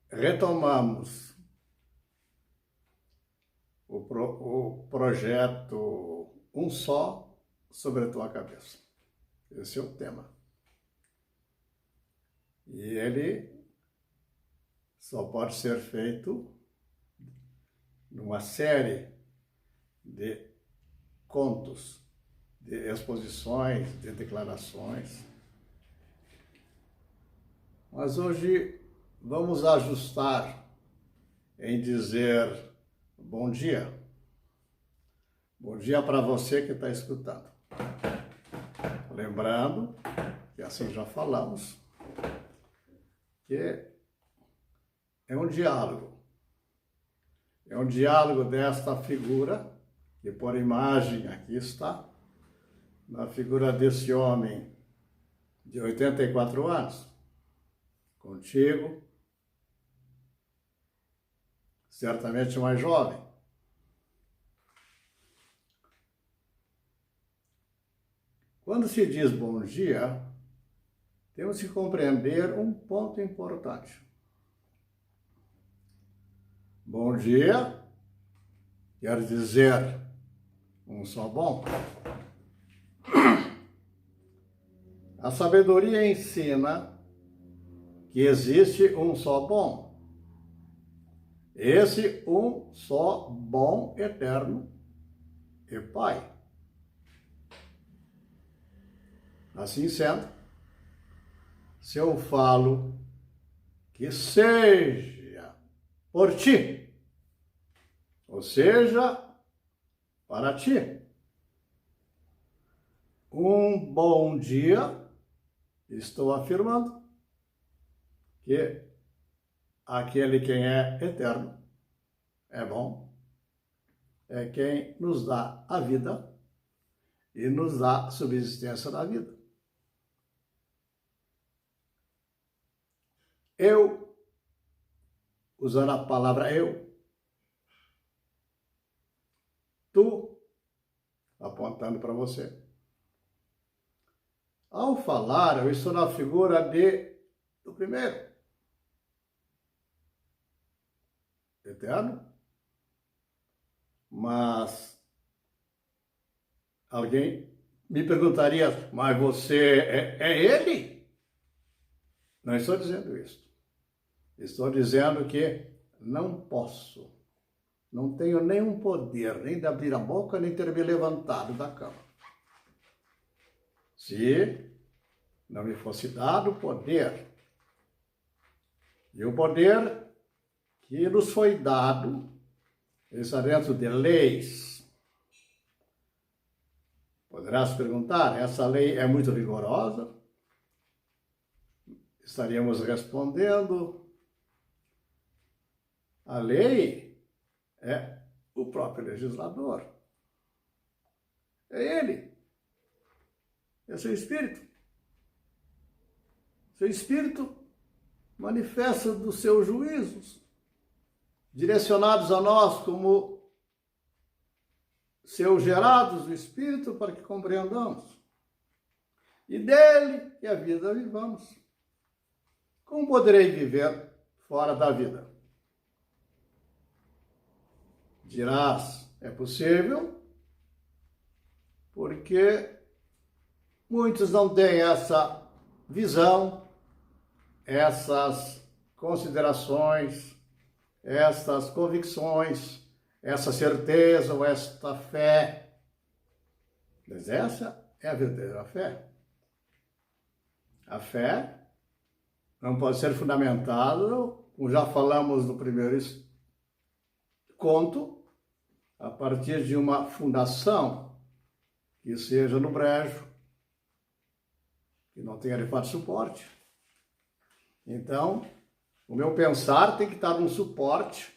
Retomamos o projeto Um Só sobre a Tua Cabeça. Esse é o tema. E ele só pode ser feito numa série de contos, de exposições, de declarações. Mas hoje vamos ajustar em dizer bom dia. Bom dia para você que está escutando. Lembrando, que assim já falamos, que é um diálogo. É um diálogo desta figura, que por imagem aqui está, na figura desse homem de 84 anos, contigo, certamente mais jovem. Quando se diz bom dia, temos que compreender um ponto importante. Bom dia quer dizer um só bom. A sabedoria ensina que existe um só bom. Esse um só bom eterno é Pai. Assim sendo, se eu falo que seja por ti, ou seja, para ti, um bom dia, estou afirmando que aquele quem é eterno, é bom, é quem nos dá a vida e nos dá a subsistência da vida. Eu, usando a palavra eu, tu, apontando para você. Ao falar, eu estou na figura do primeiro, eterno, mas alguém me perguntaria, mas você é ele? Não estou dizendo isso. Estou dizendo que não posso, não tenho nenhum poder, nem de abrir a boca, nem ter me levantado da cama. Se não me fosse dado o poder, e o poder que nos foi dado, está dentro de leis. Poderás perguntar, essa lei é muito rigorosa? Estaríamos respondendo, a lei é o próprio legislador. É ele. É seu espírito. Seu espírito manifesta dos seus juízos, direcionados a nós como seus gerados do espírito para que compreendamos. E dele que a vida vivamos. Como poderei viver fora da vida? Dirás, é possível, porque muitos não têm essa visão, essas considerações, estas convicções, essa certeza ou esta fé. Mas essa é a verdadeira fé. A fé não pode ser fundamentada, como já falamos no primeiro conto, a partir de uma fundação que seja no brejo, que não tenha de fato suporte. Então, o meu pensar tem que estar num suporte,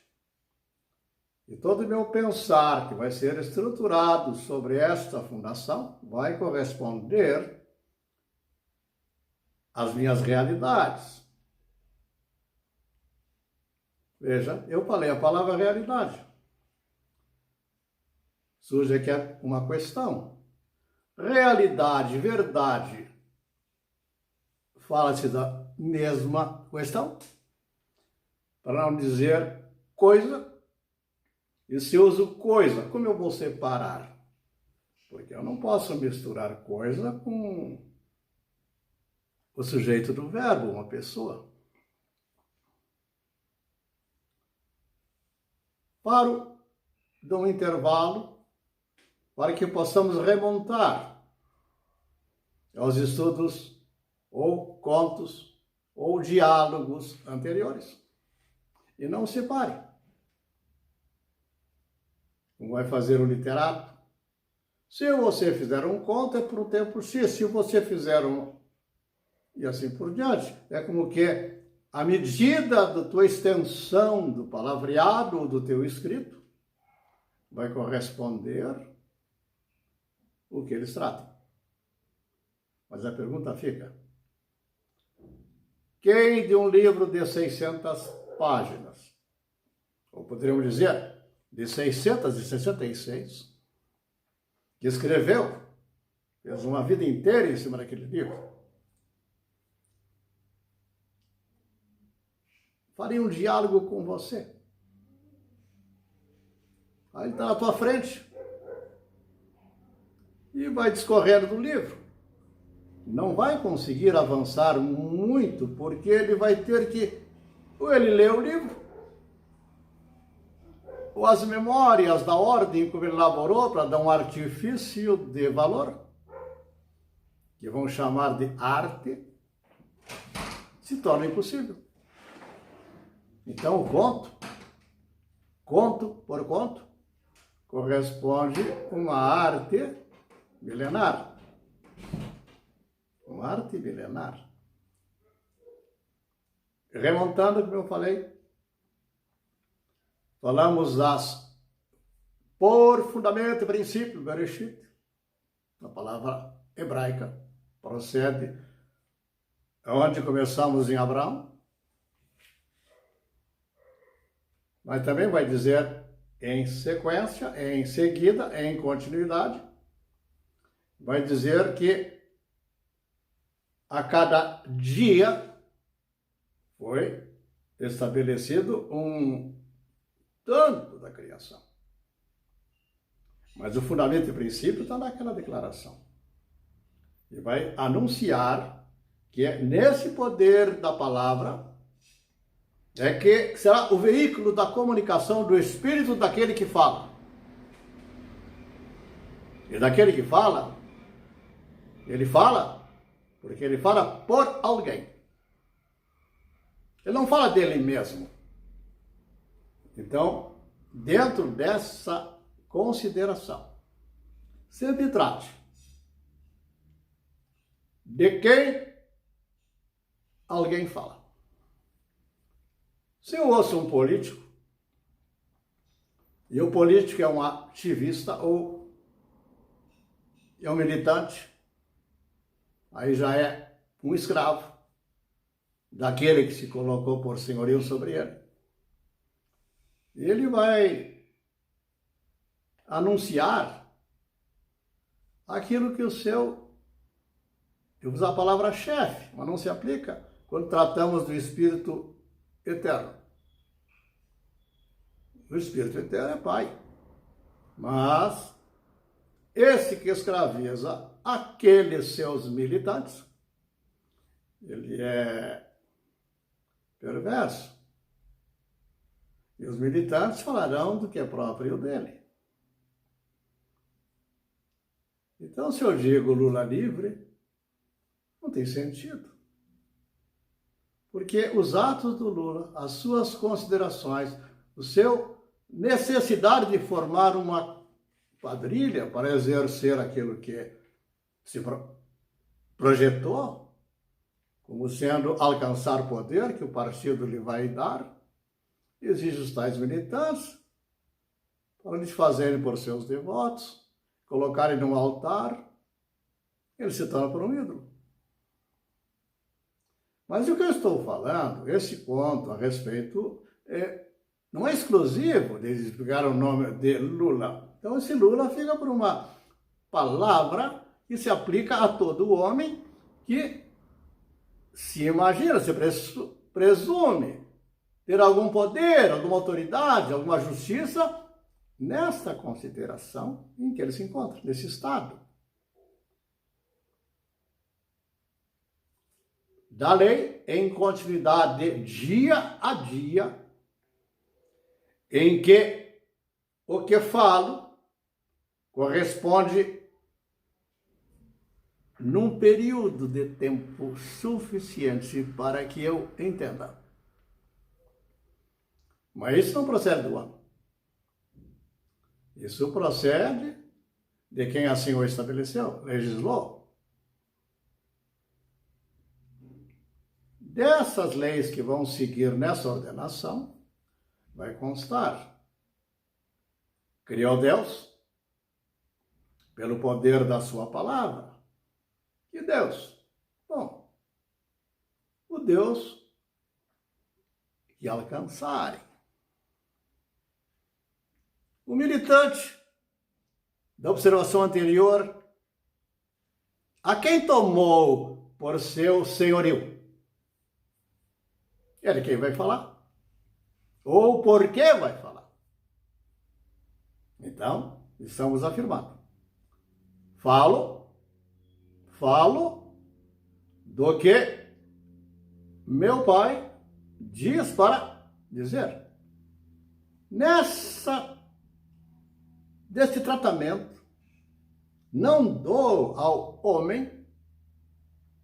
e todo o meu pensar que vai ser estruturado sobre esta fundação vai corresponder às minhas realidades. Veja, eu falei a palavra realidade. Surge aqui uma questão. Realidade, verdade, fala-se da mesma questão? para não dizer coisa. E se eu uso coisa, como eu vou separar? Porque eu não posso misturar coisa com o sujeito do verbo, uma pessoa. Paro de um intervalo para que possamos remontar aos estudos ou contos ou diálogos anteriores. E não se pare. Como vai fazer o literato? Se você fizer um conto, é por um tempo X. Se você fizer um... E assim por diante. É como que a medida da tua extensão do palavreado ou do teu escrito vai corresponder o que eles tratam. Mas a pergunta fica: quem de um livro de 600 páginas, ou poderíamos dizer, de 666, que escreveu, fez uma vida inteira em cima daquele livro, faria um diálogo com você? Aí ele está na tua frente e vai discorrendo do livro. Não vai conseguir avançar muito, porque ele vai ter que, ou ele lê o livro, ou as memórias da ordem como ele elaborou para dar um artifício de valor, que vão chamar de arte, se torna impossível. Então o conto por conto, corresponde a uma arte milenar. Uma arte milenar. Remontando, como eu falei, falamos por fundamento e princípio, Bereshit, a palavra hebraica, procede onde começamos em Abraão, mas também vai dizer em sequência, em seguida, em continuidade, vai dizer que a cada dia foi estabelecido um tanto da criação. Mas o fundamento e princípio está naquela declaração. E vai anunciar que é nesse poder da palavra é que será o veículo da comunicação do espírito daquele que fala. E daquele que fala, ele fala porque ele fala por alguém. Ele não fala dele mesmo. Então, dentro dessa consideração, sempre trate de quem alguém fala. Se eu ouço um político, e o político é um ativista ou é um militante, aí já é um escravo daquele que se colocou por senhorio sobre ele. E ele vai anunciar aquilo que o seu, eu vou usar a palavra chefe, mas não se aplica quando tratamos do Espírito eterno. O Espírito eterno é Pai. Mas esse que escraviza aqueles seus militantes, ele é perverso. E os militantes falarão do que é próprio dele. Então, se eu digo Lula livre, não tem sentido. Porque os atos do Lula, as suas considerações, o seu necessidade de formar uma quadrilha para exercer aquilo que se projetou, como sendo alcançar poder que o partido lhe vai dar, exige os tais militantes para lhes fazerem por seus devotos, colocarem no altar, ele se torna por um ídolo. Mas o que eu estou falando, esse ponto a respeito, não é exclusivo de explicar o nome de Lula. Então esse Lula fica por uma palavra que se aplica a todo homem que se imagina, se presume ter algum poder, alguma autoridade, alguma justiça, nesta consideração em que ele se encontra, nesse estado da lei, em continuidade dia a dia, em que o que falo corresponde num período de tempo suficiente para que eu entenda. Mas isso não procede do homem. Isso procede de quem assim o estabeleceu, legislou. Dessas leis que vão seguir nessa ordenação, vai constar: criou Deus, pelo poder da sua palavra. Que Deus? Bom, o Deus que alcançarem. O militante da observação anterior, a quem tomou por seu senhorio? Ele quem vai falar? Ou por que vai falar? Então, estamos afirmando. Falo do que meu pai diz para dizer. Deste tratamento, não dou ao homem,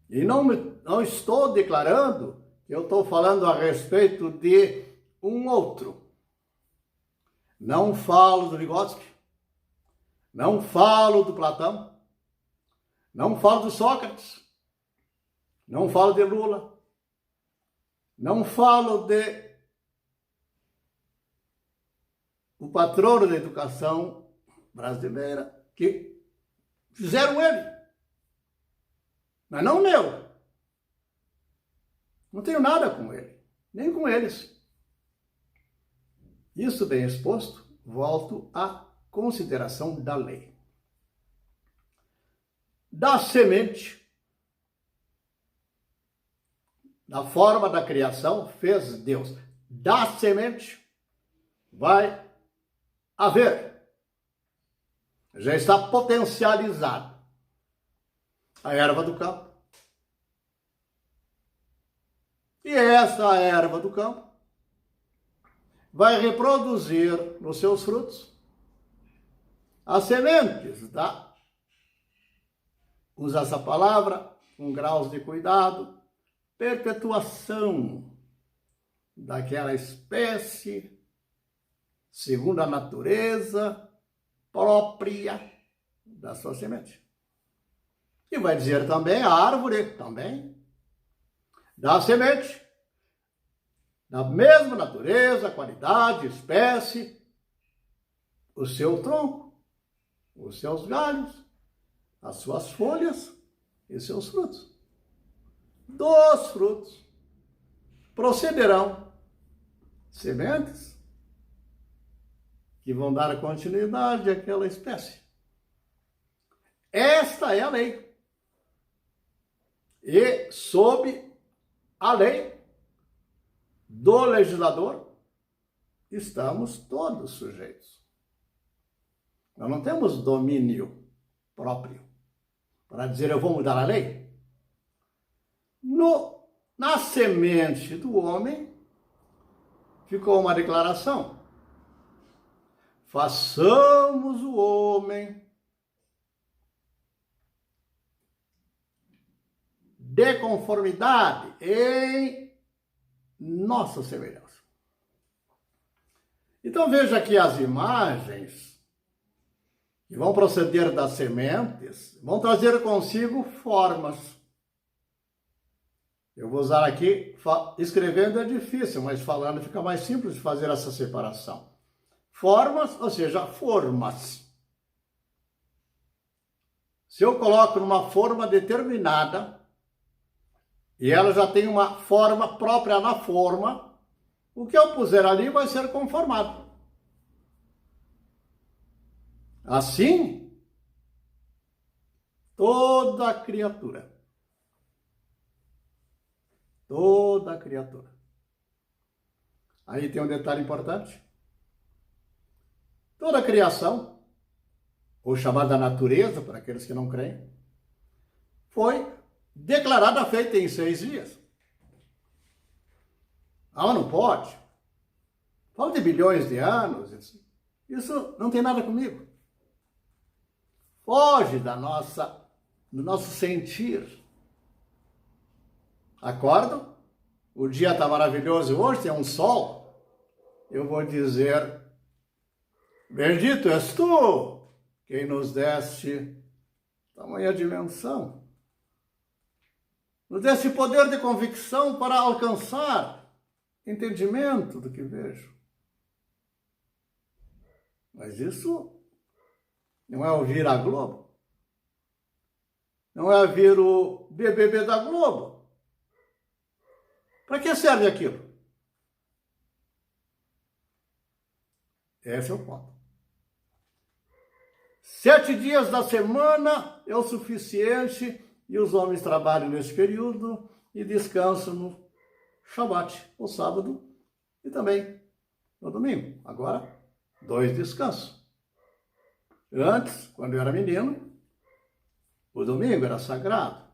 e não estou declarando que eu estou falando a respeito de um outro. Não falo do Vygotsky, não falo do Platão, não falo do Sócrates, não falo de Lula, não falo de o patrono da educação brasileira que fizeram ele, mas não meu. Não tenho nada com ele, nem com eles. Isso bem exposto, volto à consideração da lei. Da semente, da forma da criação, fez Deus. Da semente vai haver, já está potencializado, a erva do campo. E essa erva do campo vai reproduzir nos seus frutos as sementes da, usa essa palavra com graus de cuidado, perpetuação daquela espécie segundo a natureza própria da sua semente. E vai dizer também a árvore, também, da semente, da mesma natureza, qualidade, espécie, o seu tronco, os seus galhos, as suas folhas e seus frutos. Dos frutos procederão sementes que vão dar continuidade àquela espécie. Esta é a lei. E sob a lei do legislador, estamos todos sujeitos. Nós não temos domínio próprio para dizer eu vou mudar a lei. Na semente do homem ficou uma declaração: façamos o homem de conformidade em nossa semelhança. Então veja aqui as imagens que vão proceder das sementes, vão trazer consigo formas. Eu vou usar aqui, escrevendo é difícil, mas falando fica mais simples de fazer essa separação. Formas, ou seja, formas. Se eu coloco numa forma determinada, e ela já tem uma forma própria na forma, o que eu puser ali vai ser conformado. Assim, toda criatura, Aí tem um detalhe importante. Toda a criação, ou chamada natureza, para aqueles que não creem, foi declarada feita em 6 dias. Ah, não pode. Fala de bilhões de anos. Isso não tem nada comigo. Foge do nosso sentir. Acordo, o dia está maravilhoso hoje, tem um sol. Eu vou dizer, bendito és tu, quem nos deste tamanha dimensão. Nos deste poder de convicção para alcançar entendimento do que vejo. Mas isso não é ouvir a Globo. Não é ouvir o BBB da Globo. Para que serve aquilo? Esse é o ponto. 7 dias da semana é o suficiente e os homens trabalham nesse período e descansam no Shabat, o sábado, e também no domingo. Agora, 2 descansos. Antes, quando eu era menino, o domingo era sagrado.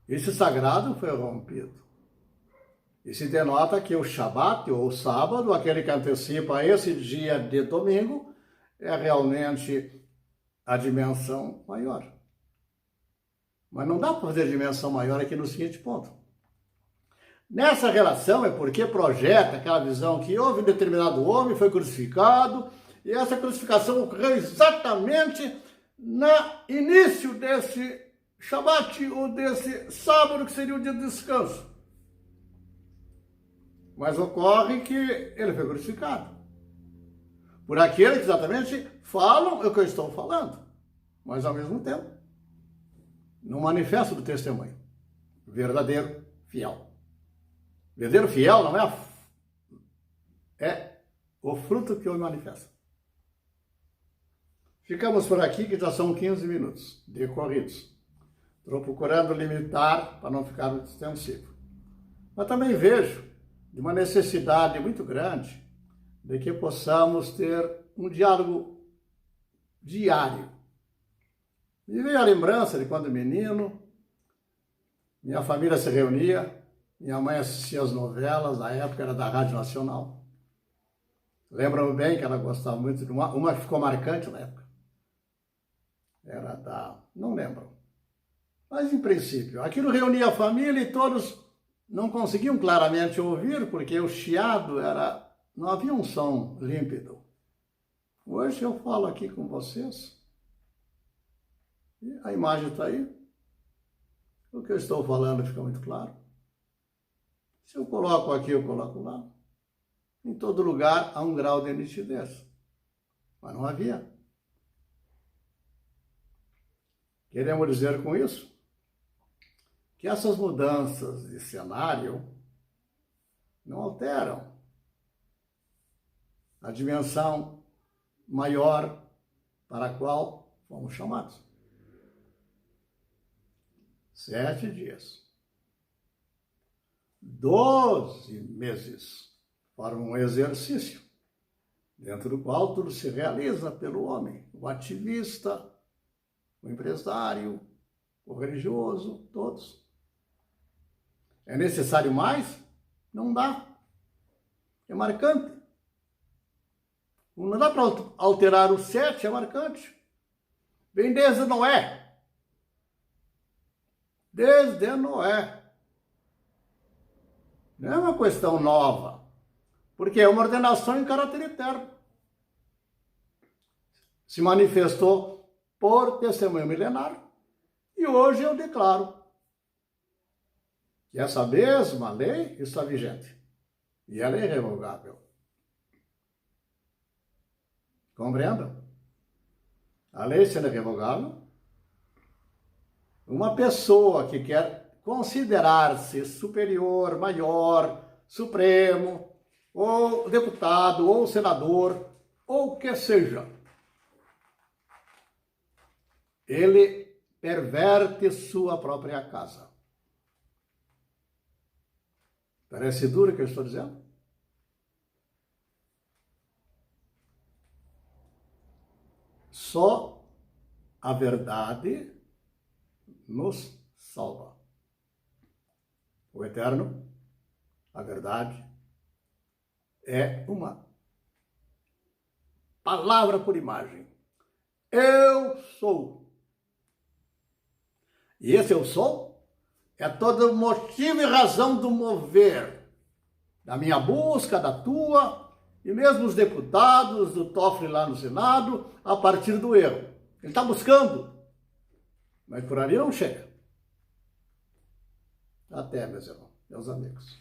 Esse sagrado foi rompido. E se denota que o Shabat, ou o sábado, aquele que antecipa esse dia de domingo, é realmente a dimensão maior. Mas não dá para fazer dimensão maior aqui no seguinte ponto. Nessa relação é porque projeta aquela visão que houve um determinado homem, foi crucificado, e essa crucificação ocorreu exatamente no início desse Shabat, ou desse sábado, que seria o dia de descanso. Mas ocorre que ele foi crucificado. Por aqueles que exatamente falam o que eu estou falando, mas ao mesmo tempo, no manifesto do testemunho, verdadeiro, fiel. Verdadeiro fiel não é o fruto que eu manifesto. Ficamos por aqui, que já são 15 minutos decorridos. Estou procurando limitar para não ficar muito extensivo. Mas também vejo de uma necessidade muito grande de que possamos ter um diálogo diário. Me veio a lembrança de quando menino, minha família se reunia, minha mãe assistia as novelas, na época era da Rádio Nacional. Lembro-me bem que ela gostava muito de uma que ficou marcante na época. Era da... não lembro. Mas, em princípio, aquilo reunia a família e todos não conseguiam claramente ouvir, porque o chiado era... não havia um som límpido. Hoje eu falo aqui com vocês, e a imagem está aí. O que eu estou falando fica muito claro. Se eu coloco aqui, eu coloco lá. Em todo lugar há um grau de nitidez. Mas não havia. Queremos dizer com isso que essas mudanças de cenário não alteram a dimensão maior para a qual fomos chamados. 7 dias. 12 meses formam um exercício, dentro do qual tudo se realiza pelo homem, o ativista, o empresário, o religioso, todos. É necessário mais? Não dá. É marcante. Não dá para alterar o 7, é marcante. Vem desde Noé. Desde Noé. Não é uma questão nova, porque é uma ordenação em caráter eterno. Se manifestou por testemunho milenar, e hoje eu declaro que essa mesma lei está vigente, e ela é irrevogável. Compreendam? A lei sendo irrevogável, uma pessoa que quer considerar-se superior, maior, supremo, ou deputado, ou senador, ou o que seja, ele perverte sua própria casa. Parece duro o que eu estou dizendo? Só a verdade nos salva. O Eterno, a verdade, é uma palavra por imagem. Eu sou. E esse eu sou é todo motivo e razão do mover, da minha busca, da tua, e mesmo os deputados do Toffoli lá no Senado, a partir do erro. Ele está buscando, mas por ali não chega. Até, meus irmãos, meus amigos.